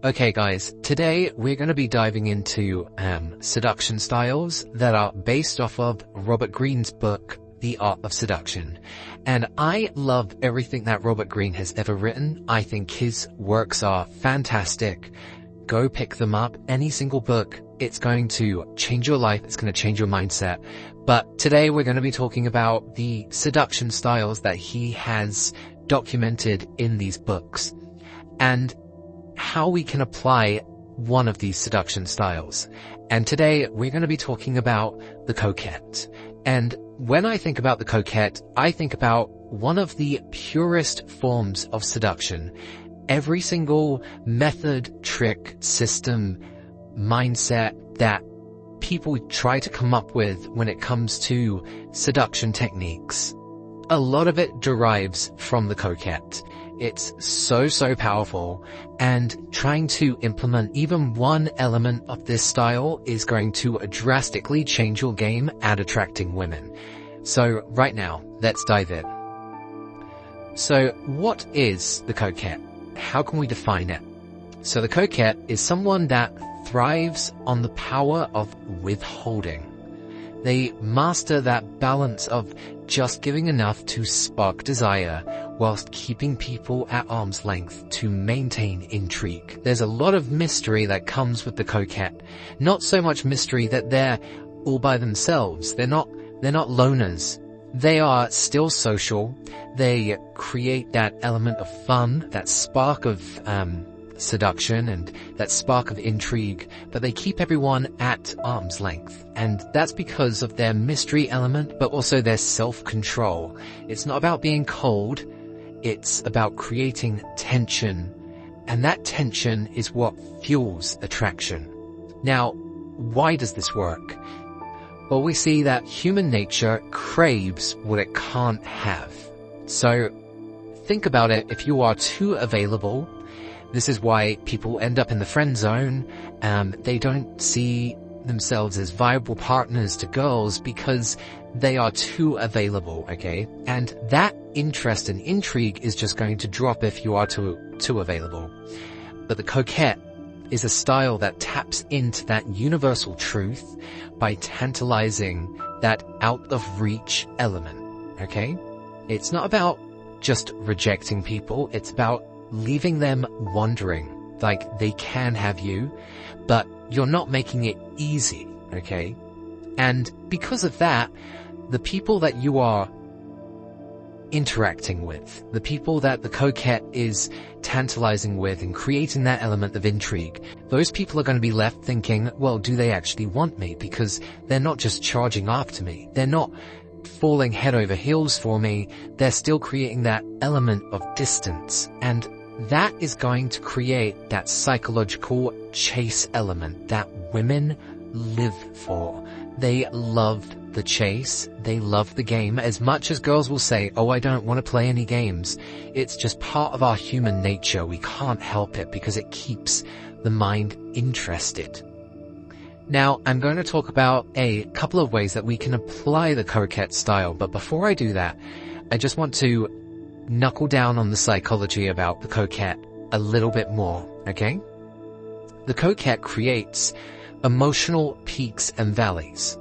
Okay guys, today we're going to be diving into seduction styles that are based off of Robert Greene's book, The Art of Seduction. And I love everything that Robert Greene has ever written. I think his works are fantastic. Go pick them up, any single book. It's going to change your life, it's going to change your mindset. But today we're going to be talking about the seduction styles that he has documented in these books, and how we can apply one of these seduction styles. And today we're going to be talking about the coquette. And when I think about the coquette, I think about one of the purest forms of seduction. Every single method, trick, system, mindset that people try to come up with when it comes to seduction techniques, a lot of it derives from the coquette. It's so powerful, and trying to implement even one element of this style is going to drastically change your game at attracting women. So right now, let's dive in. So what is the coquette? How can we define it? So the coquette is someone that thrives on the power of withholding. They master that balance of just giving enough to spark desire whilst keeping people at arm's length to maintain intrigue. There's a lot of mystery that comes with the coquette. Not so much mystery that they're all by themselves. They're not loners. They are still social. They create that element of fun, that spark of seduction and that spark of intrigue, but they keep everyone at arm's length. And that's because of their mystery element, but also their self-control. It's not about being cold, it's about creating tension. And that tension is what fuels attraction. Now, why does this work? Well, we see that human nature craves what it can't have. So, think about it. If you are too available, this is why people end up in the friend zone. They don't see themselves as viable partners to girls because they are too available, okay? And that interest and intrigue is just going to drop if you are too available. But the coquette is a style that taps into that universal truth by tantalizing that out-of-reach element, okay? It's not about just rejecting people, it's about leaving them wondering, like they can have you, but you're not making it easy, okay? And because of that, the people that you are interacting with, the people that the coquette is tantalizing with and creating that element of intrigue, those people are going to be left thinking, well, do they actually want me? Because they're not just charging after me. They're not falling head over heels for me. They're still creating that element of distance. And that is going to create that psychological chase element that women live for. They love the chase. They love the game. As much as girls will say, oh, I don't want to play any games. It's just part of our human nature. We can't help it because it keeps the mind interested. Now, I'm going to talk about a couple of ways that we can apply the coquette style. But before I do that, I just want to knuckle down on the psychology about the coquette a little bit more, okay? The coquette creates emotional peaks and valleys.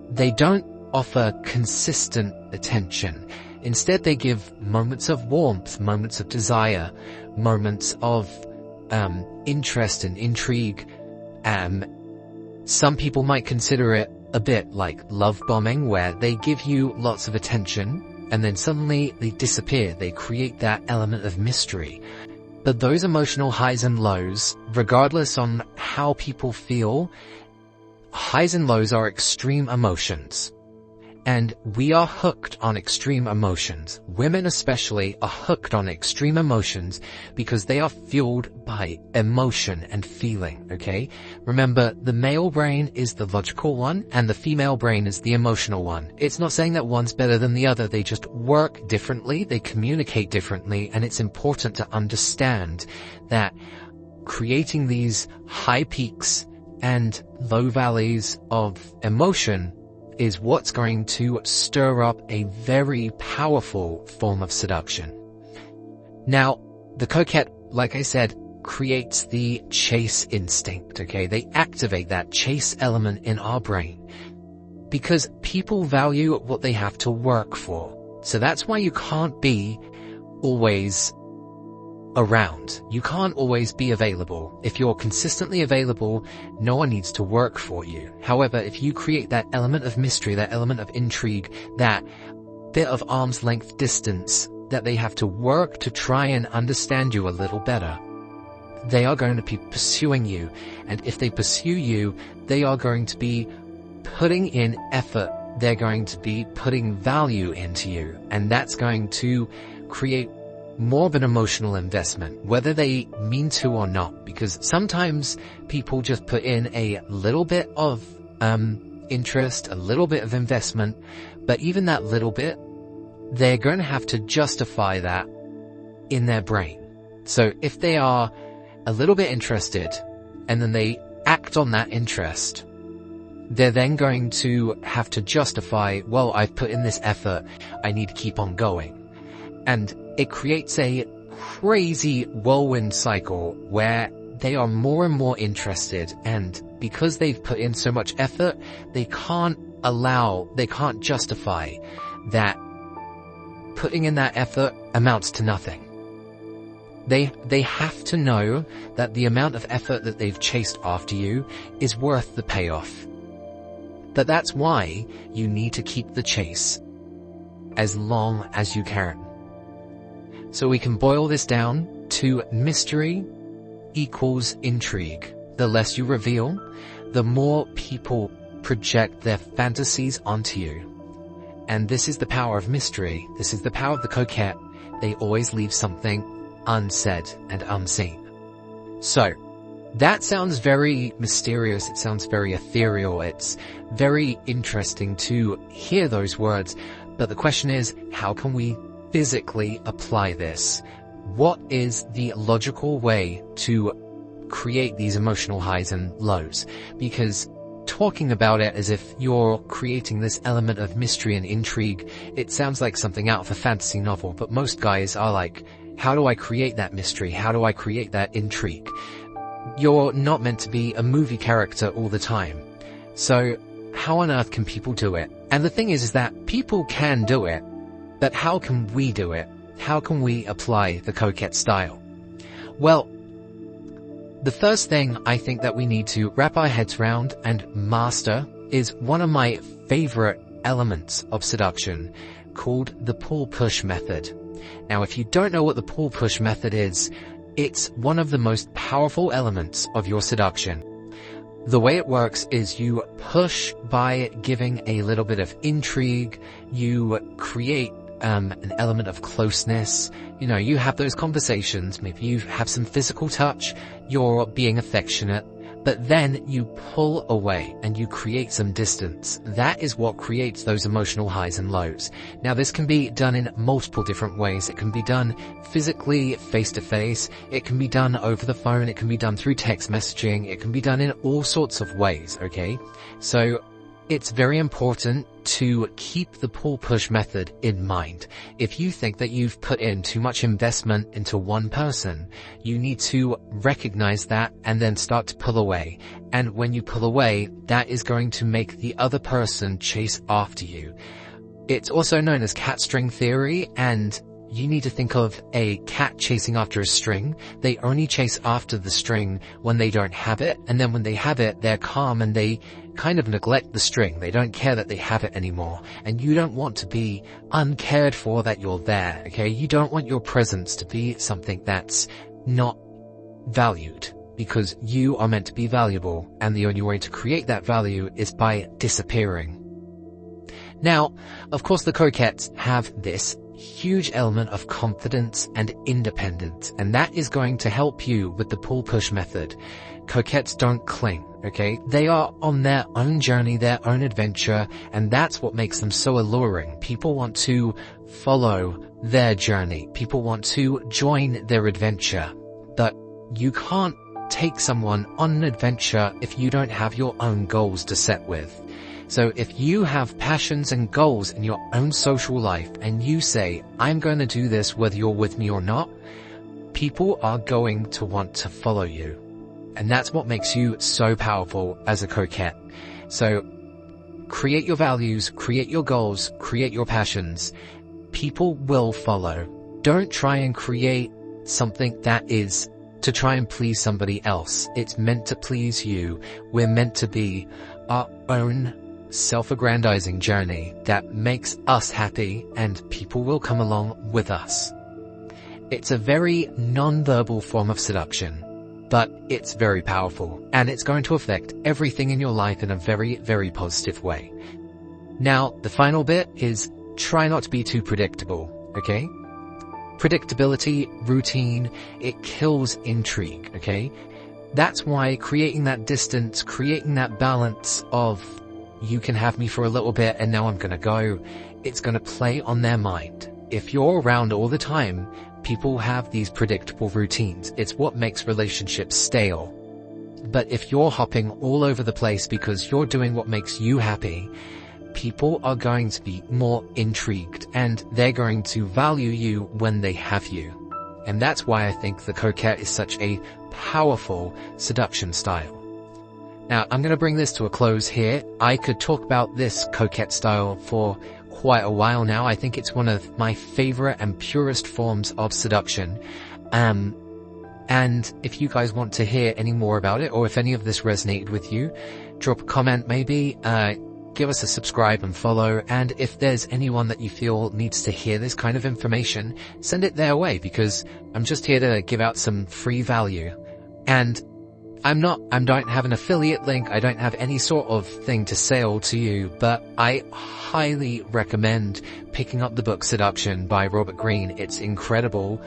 They don't offer consistent attention. Instead, they give moments of warmth, moments of desire, moments of interest and intrigue. Some people might consider it a bit like love bombing, where they give you lots of attention and then suddenly they disappear. They create that element of mystery. But those emotional highs and lows, regardless on how people feel, highs and lows are extreme emotions. And we are hooked on extreme emotions. Women especially are hooked on extreme emotions because they are fueled by emotion and feeling, okay? Remember, the male brain is the logical one and the female brain is the emotional one. It's not saying that one's better than the other. They just work differently, they communicate differently, and it's important to understand that creating these high peaks and low valleys of emotion is what's going to stir up a very powerful form of seduction. Now, the coquette, like I said, creates the chase instinct, okay? They activate that chase element in our brain because people value what they have to work for. So that's why you can't be always around. You can't always be available. If you're consistently available, no one needs to work for you. However, if you create that element of mystery, that element of intrigue, that bit of arm's length distance that they have to work to try and understand you a little better, they are going to be pursuing you. And if they pursue you, they are going to be putting in effort. They're going to be putting value into you. And that's going to create more of an emotional investment, whether they mean to or not. Because sometimes people just put in a little bit of interest, a little bit of investment, but even that little bit, they're going to have to justify that in their brain. So if they are a little bit interested and then they act on that interest, they're then going to have to justify, well, I've put in this effort, I need to keep on going. And it creates a crazy whirlwind cycle where they are more and more interested, and because they've put in so much effort, they can't justify that putting in that effort amounts to nothing. They have to know that the amount of effort that they've chased after you is worth the payoff. But that's why you need to keep the chase as long as you can. So we can boil this down to mystery equals intrigue. The less you reveal, the more people project their fantasies onto you. And this is the power of mystery. This is the power of the coquette. They always leave something unsaid and unseen. So, that sounds very mysterious. It sounds very ethereal. It's very interesting to hear those words. But the question is, how can we physically apply this? What is the logical way to create these emotional highs and lows? Because talking about it as if you're creating this element of mystery and intrigue, it sounds like something out of a fantasy novel, but most guys are like, how do I create that mystery? How do I create that intrigue? You're not meant to be a movie character all the time. So how on earth can people do it? And the thing is that people can do it, but how can we do it? How can we apply the Coquette style? Well, the first thing I think that we need to wrap our heads around and master is one of my favorite elements of seduction, called the pull-push method. Now, if you don't know what the pull-push method is, it's one of the most powerful elements of your seduction. The way it works is you push by giving a little bit of intrigue, you create an element of closeness. You know, you have those conversations, maybe you have some physical touch, you're being affectionate, but then you pull away and you create some distance. That is what creates those emotional highs and lows. Now, this can be done in multiple different ways. It can be done physically, face to face. It can be done over the phone. It can be done through text messaging. It can be done in all sorts of ways, okay? So it's very important to keep the pull-push method in mind. If you think that you've put in too much investment into one person, you need to recognize that and then start to pull away. And when you pull away, that is going to make the other person chase after you. It's also known as cat string theory, and you need to think of a cat chasing after a string. They only chase after the string when they don't have it, and then when they have it, they're calm and they kind of neglect the string. They don't care that they have it anymore. And you don't want to be uncared for that you're there, okay? You don't want your presence to be something that's not valued, because you are meant to be valuable, and the only way to create that value is by disappearing. Now, of course, the coquettes have this huge element of confidence and independence, and that is going to help you with the pull-push method. Coquettes don't cling, okay? They are on their own journey, their own adventure, and that's what makes them so alluring. People want to follow their journey. People want to join their adventure. But you can't take someone on an adventure if you don't have your own goals to set with. So if you have passions and goals in your own social life and you say, I'm going to do this whether you're with me or not, people are going to want to follow you. And that's what makes you so powerful as a coquette. So create your values, create your goals, create your passions. People will follow. Don't try and create something that is to try and please somebody else. It's meant to please you. We're meant to be our own self-aggrandizing journey that makes us happy, and people will come along with us. It's a very non-verbal form of seduction, but it's very powerful, and it's going to affect everything in your life in a very, very positive way. Now, the final bit is try not to be too predictable, okay? Predictability, routine, it kills intrigue, okay? That's why creating that distance, creating that balance of you can have me for a little bit and now I'm gonna go, it's gonna play on their mind. If you're around all the time, people have these predictable routines. It's what makes relationships stale. But if you're hopping all over the place because you're doing what makes you happy, people are going to be more intrigued and they're going to value you when they have you. And that's why I think the coquette is such a powerful seduction style. Now, I'm going to bring this to a close here. I could talk about this coquette style for quite a while now. I think it's one of my favorite and purest forms of seduction. And if you guys want to hear any more about it, or if any of this resonated with you, drop a comment maybe, give us a subscribe and follow, and if there's anyone that you feel needs to hear this kind of information, send it their way, because I'm just here to give out some free value. And I don't have an affiliate link, I don't have any sort of thing to sell to you, but I highly recommend picking up the book Seduction by Robert Greene. It's incredible.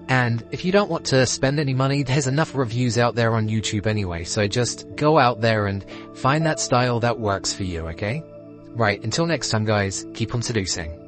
And if you don't want to spend any money, there's enough reviews out there on YouTube anyway, so just go out there and find that style that works for you, okay? Right, until next time guys, keep on seducing.